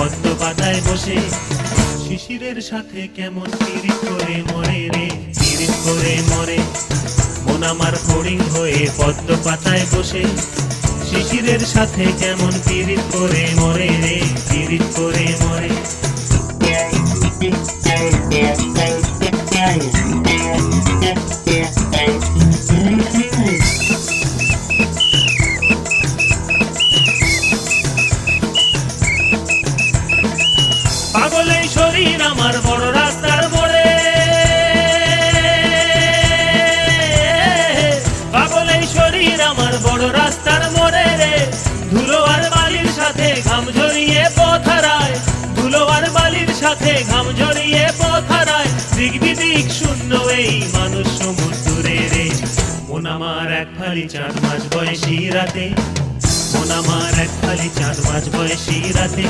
পদ্ম পাতায় বসে। শিশিরের সাথে কেমন পিরিত করে মরে রে, পিরিত করে মরে। মন আমার ফড়িং হয়ে পদ্ম পাতায় বসে। শিশিরের সাথে কেমন পিরিত করে মরে রে, পিরিত করে মরে। পাগল এই শরীর আমার বড় রাস্তার মোড়ে, পাগল এই শরীর আমার বড় রাস্তার মোড়ে রে। ধুলো আর বালির সাথে ঘাম ঝরিয়ে পথ হারায়, ধুলো আর বালির সাথে ঘাম ঝরিয়ে পথ হারায়। দিক বিদিক শূন্য এই মানুষ সমুদ্রে রে। মন আমার এক ফালি চাঁদ মাঝ বয়সী রাতে, মন আমার এক ফালি চাঁদ মাঝ বয়সী রাতে।